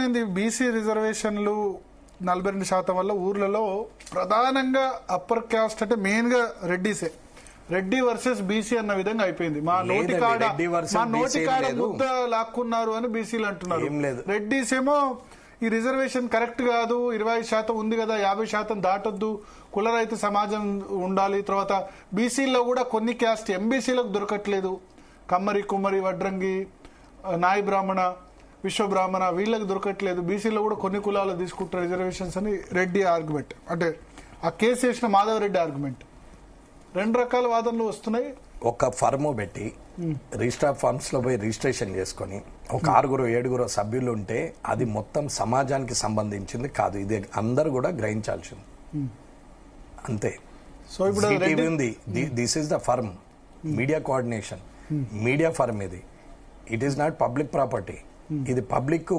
అర్థమైంది. బీసీ రిజర్వేషన్లు 42% వల్ల ఊర్లలో ప్రధానంగా అప్పర్ క్యాస్ట్ అంటే మెయిన్ గా రెడ్డిసే, రెడ్డి వర్సెస్ బీసీ అన్న విధంగా అయిపోయింది. మా నోటి కాడ ముద్ద లాక్కున్నారు అని బీసీలు అంటున్నారు. రెడ్డిస్ ఏమో ఈ రిజర్వేషన్ కరెక్ట్ కాదు, 25% ఉంది కదా, 50% దాటొద్దు, కులరైతు సమాజం ఉండాలి. తర్వాత బీసీలో కూడా కొన్ని క్యాస్ట్ ఎంబీసీలకు దొరకట్లేదు, కమ్మరి, కుమ్మరి, వడ్రంగి, నాయి బ్రాహ్మణ, విశ్వబ్రాహ్మణ వీళ్ళకి దొరకట్లేదు, బీసీలో కూడా కొన్ని కులాలు తీసుకుంటారు రిజర్వేషన్స్ అని రెడ్డి ఆర్గ్యుమెంట్. అంటే ఆ కేసు వేసిన మాధవరెడ్డి ఆర్గ్యుమెంట్. 2 రకాల వాదనలు వస్తున్నాయి. ఒక ఫర్మ్ పెట్టి రిజిస్టర్ ఆఫ్ ఫార్మ్స్ లో పోయి రిజిస్ట్రేషన్ చేసుకుని ఒక 6-7 సభ్యులు ఉంటే అది మొత్తం సమాజానికి సంబంధించింది కాదు. ఇది అందరు కూడా గ్రహించాల్సింది అంతే. సో ఇప్పుడు ఉంది, this is the firm, media coordination, media firm ఇది. It is not public property. ఇది పబ్లిక్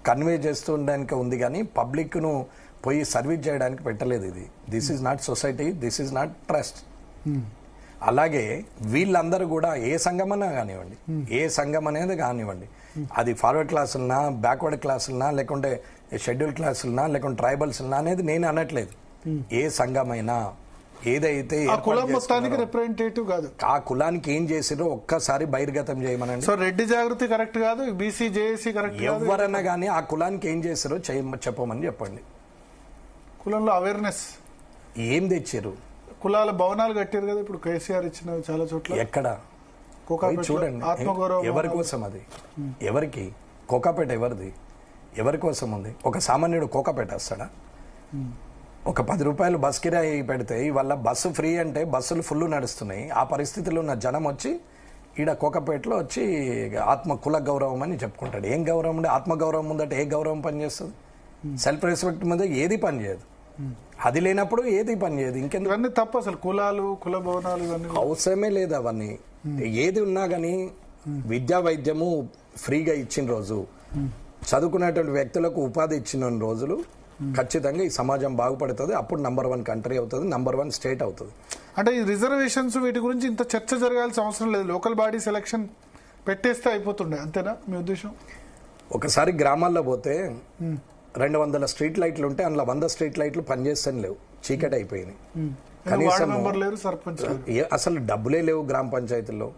కన్వే చేస్తుండడానికి ఉంది కానీ పబ్లిక్ ను పోయి సర్వీస్ చేయడానికి పెట్టలేదు. ఇది this is not society, this is not trust. అలాగే వీళ్ళందరూ కూడా ఏ సంఘం అన్నా కానివ్వండి, ఏ సంఘం అనేది కానివ్వండి, అది ఫార్వర్డ్ క్లాసులనా, బ్యాక్వర్డ్ క్లాసులనా, లేకుంటే షెడ్యూల్ క్లాసులనా, లేకుంటే ట్రైబల్స్నా అనేది నేను అనట్లేదు. ఏ సంఘమైనా ఏదైతే కులం మొత్తానికి రిప్రజెంటేటివ్ కాదు, ఆ కులానికి ఏం చేసిరో ఒక్కసారి బహిర్గతం చేయమనండి. సో రెడ్డి జాగృతి కరెక్ట్ కాదు, బీసీ జేఏసీ కరెక్ట్, ఎవరన్నా కానీ ఆ కులానికి ఏం చేసిరో చెప్పమని చెప్పండి. కులంలో అవేర్నెస్ ఏం తెచ్చారు? కులాల భవనాలు కట్టారు కదా ఇప్పుడు కేసీఆర్ ఇచ్చిన చాలా చోట్ల. ఎక్కడ చూడండి, ఆత్మగౌరవం ఎవరి కోసం అది? ఎవరికి? కోకాపేట ఎవరిది? ఎవరి కోసం ఉంది? ఒక సామాన్యుడు కోకాపేట వస్తాడా? ఒక 10 రూపాయలు బస్ కిరాయి పెడితే ఇవాళ బస్సు ఫ్రీ అంటే బస్సులు ఫుల్ నడుస్తున్నాయి. ఆ పరిస్థితిలో ఉన్న జనం వచ్చి ఈడ కోకాపేటలో వచ్చి కుల గౌరవం అని చెప్పుకుంటాడు. ఏం గౌరవం అంటే? ఆత్మగౌరవం ఉందంటే ఏ గౌరవం పనిచేస్తుంది? సెల్ఫ్ రెస్పెక్ట్ మీద ఏది పనిచేయదు. అది లేనప్పుడు ఏది పనిచేయదు. ఇంకెందుకు తప్ప అసలు కులాలు, కుల భవనాలు ఇవన్నీ అవసరమే లేదు. అవన్నీ ఏది ఉన్నా కానీ విద్యా వైద్యము ఫ్రీగా ఇచ్చిన రోజు, చదువుకునేటువంటి వ్యక్తులకు ఉపాధి ఇచ్చిన రోజులు ఖచ్చితంగా ఈ సమాజం బాగుపడుతుంది. అప్పుడు నంబర్ 1 కంట్రీ అవుతుంది, నంబర్ 1 స్టేట్ అవుతుంది. అంటే ఈ రిజర్వేషన్స్ వీటి గురించి ఇంత చర్చ జరగాల్సిన అవసరం లేదు, లోకల్ బాడీ సెలక్షన్ పెట్టేస్తే అయిపోతుండే, అంతేనా మీ ఉద్దేశం? ఒకసారి గ్రామాల్లో పోతే 200 స్ట్రీట్ లైట్లు ఉంటే అందులో 100 స్ట్రీట్ లైట్లు పనిచేస్తాను లేవు, చీకటి అయిపోయినాయి. కనీసం అసలు డబ్బులే లేవు గ్రామ పంచాయతీల్లో.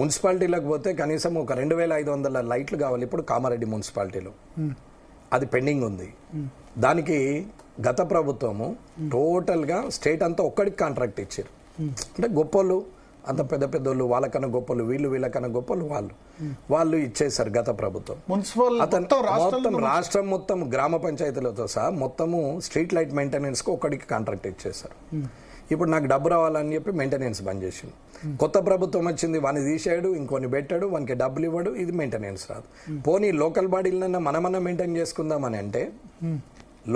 మున్సిపాలిటీలకు పోతే కనీసం ఒక 2500 లైట్లు కావాలి. ఇప్పుడు కామారెడ్డి మున్సిపాలిటీలో అది పెండింగ్ ఉంది. దానికి గత ప్రభుత్వము టోటల్ గా స్టేట్ అంతా ఒక్కడికి కాంట్రాక్ట్ ఇచ్చారు. అంటే గొప్పలు అంత పెద్ద పెద్దోళ్ళు, వాళ్ళకన్నా గొప్పలు వీళ్ళు, వీళ్ళకన్నా గొప్పలు వాళ్ళు ఇచ్చేసారు గత ప్రభుత్వం. మొత్తం రాష్ట్రం మొత్తం గ్రామ పంచాయతీలతో సహా మొత్తము స్ట్రీట్ లైట్ మెయింటెనెన్స్ కు ఒక్కడికి కాంట్రాక్ట్ ఇచ్చేసారు. ఇప్పుడు నాకు డబ్బు రావాలని చెప్పి మెయింటెనెన్స్ బంద్ చేసింది. కొత్త ప్రభుత్వం వచ్చింది, వాడిని తీసాడు, ఇంకొని పెట్టాడు, వానికి డబ్బులు ఇవ్వడు, ఇది మెయింటెనెన్స్ రాదు. పోనీ లోకల్ బాడీలన్నా మనమన్నా మెయింటైన్ చేసుకుందామని అంటే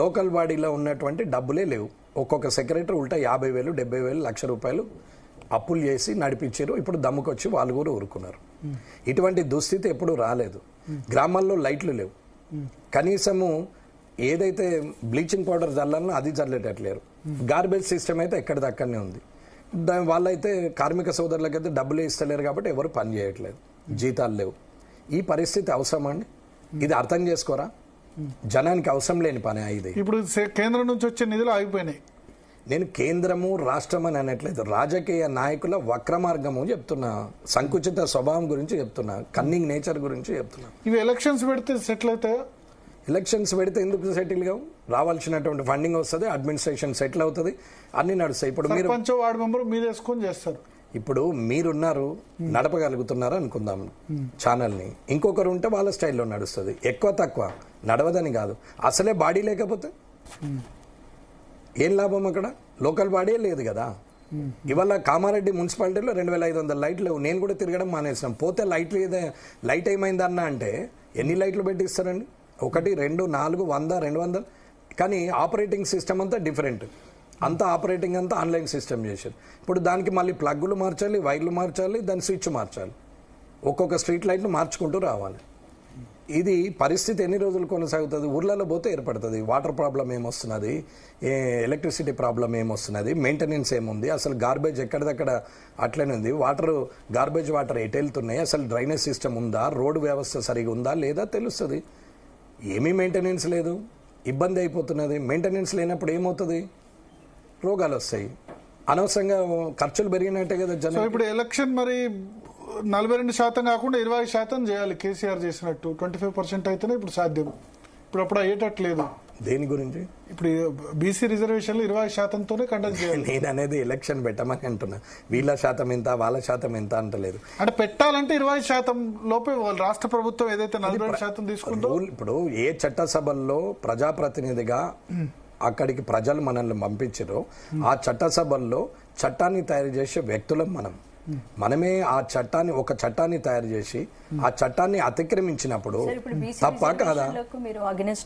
లోకల్ బాడీలో ఉన్నటువంటి డబ్బులే లేవు. ఒక్కొక్క సెక్రటరీ ఉల్టా 50,000, 70,000, ₹1,00,000 అప్పులు చేసి నడిపించారు. ఇప్పుడు దమ్ముకొచ్చి వాళ్ళు కూడా ఊరుకున్నారు. ఇటువంటి దుస్థితి ఎప్పుడు రాలేదు. గ్రామాల్లో లైట్లు లేవు, కనీసము ఏదైతే బ్లీచింగ్ పౌడర్ చల్లాలనో అది చల్లేటట్లేరు. గార్బేజ్ సిస్టమ్ అయితే ఎక్కడిదక్కడనే ఉంది. వాళ్ళైతే కార్మిక సోదరులకైతే డబ్బులే ఇస్తలేరు కాబట్టి ఎవరు పని చేయట్లేదు, జీతాలు లేవు. ఈ పరిస్థితి అవసరం అండి? ఇది అర్థం చేసుకోరా? జనానికి అవసరం లేని పని ఇది. ఇప్పుడు కేంద్రం నుంచి వచ్చే నిధులు ఆగిపోయినాయి. నేను కేంద్రము రాష్ట్రం అని అనట్లేదు, రాజకీయ నాయకుల వక్ర మార్గము చెప్తున్నా, సంకుచిత స్వభావం గురించి చెప్తున్నా, కన్నింగ్ నేచర్ గురించి చెప్తున్నా. ఇవి ఎలక్షన్స్ పెడితే సెటిల్ అవుతాయా? ఎలక్షన్స్ పెడితే ఎందుకు సెటిల్ కావు? రావాల్సినటువంటి ఫండింగ్ వస్తుంది, అడ్మినిస్ట్రేషన్ సెటిల్ అవుతుంది, అన్ని నడుస్తాయి. ఇప్పుడు మీరు వార్డు మెంబర్ మీరు వేసుకొని చేస్తారు. ఇప్పుడు మీరున్నారు, నడపగలుగుతున్నారు అనుకుందాం ఛానల్ని. ఇంకొకరు ఉంటే వాళ్ళ స్టైల్లో నడుస్తుంది. ఎక్కువ తక్కువ నడవదని కాదు, అసలే బాడీ లేకపోతే ఏం లాభం? అక్కడ లోకల్ బాడీ లేదు కదా. ఇవాళ కామారెడ్డి మున్సిపాలిటీలో 2,500 లైట్లు. నేను కూడా తిరగడం మానేసాం. పోతే లైట్ ఏమైందన్నా అంటే ఎన్ని లైట్లు పెట్టిస్తారండి? 1, 2, 4, 100, 200. కానీ ఆపరేటింగ్ సిస్టమ్ అంతా డిఫరెంట్. అంతా ఆపరేటింగ్ అంతా ఆన్లైన్ సిస్టమ్ చేశారు. ఇప్పుడు దానికి మళ్ళీ ప్లగ్గులు మార్చాలి, వైర్లు మార్చాలి, దాని స్విచ్ మార్చాలి, ఒక్కొక్క స్ట్రీట్ లైట్ను మార్చుకుంటూ రావాలి. ఇది పరిస్థితి ఎన్ని రోజులు కొనసాగుతుంది? ఊర్లలో పోతే ఏర్పడుతుంది. వాటర్ ప్రాబ్లం ఏమొస్తున్నది, ఎలక్ట్రిసిటీ ప్రాబ్లం ఏమొస్తున్నది, మెయింటెనెన్స్ ఏముంది, అసలు గార్బేజ్ ఎక్కడిదక్కడ అట్లనే ఉంది. గార్బేజ్ వాటర్ ఎటు వెళ్తున్నాయి, అసలు డ్రైనేజ్ సిస్టమ్ ఉందా, రోడ్డు వ్యవస్థ సరిగా ఉందా లేదా తెలుస్తుంది. ఏమీ మెయింటెనెన్స్ లేదు, ఇబ్బంది అయిపోతున్నది. మెయింటెనెన్స్ లేనప్పుడు ఏమవుతుంది? రోగాలు వస్తాయి, అనవసరంగా ఖర్చులు పెరిగినట్టే కదా సో జనం. ఇప్పుడు ఎలక్షన్ మరి 42% కాకుండా 20% చేయాలి కేసీఆర్ చేసినట్టు. 25% అయితేనే ఇప్పుడు సాధ్యం. ఇప్పుడు అయ్యేటట్లేదు. దేని గురించి? ఇప్పుడు బీసీ రిజర్వేషన్లు 20%తోనే కండక్ట్ చేయాలి. నేను అనేది ఎలక్షన్ పెట్టమని అంటున్నా. వీళ్ళ శాతం ఎంత, వాళ్ళ శాతం ఎంత అంటలేదు. అంటే పెట్టాలంటే 20% లోపే రాష్ట్ర ప్రభుత్వం ఏదైతే 42% తీసుకుందో. ఇప్పుడు ఏ చట్టసభల్లో ప్రజాప్రతినిధిగా అక్కడికి ప్రజలు మనల్ని పంపించారో ఆ చట్టసభల్లో చట్టాన్ని తయారు చేసే వ్యక్తులం మనమే ఆ చట్టాన్ని, ఒక చట్టాన్ని తయారు చేసి ఆ చట్టాన్ని అతిక్రమించినప్పుడు తప్ప కాదా?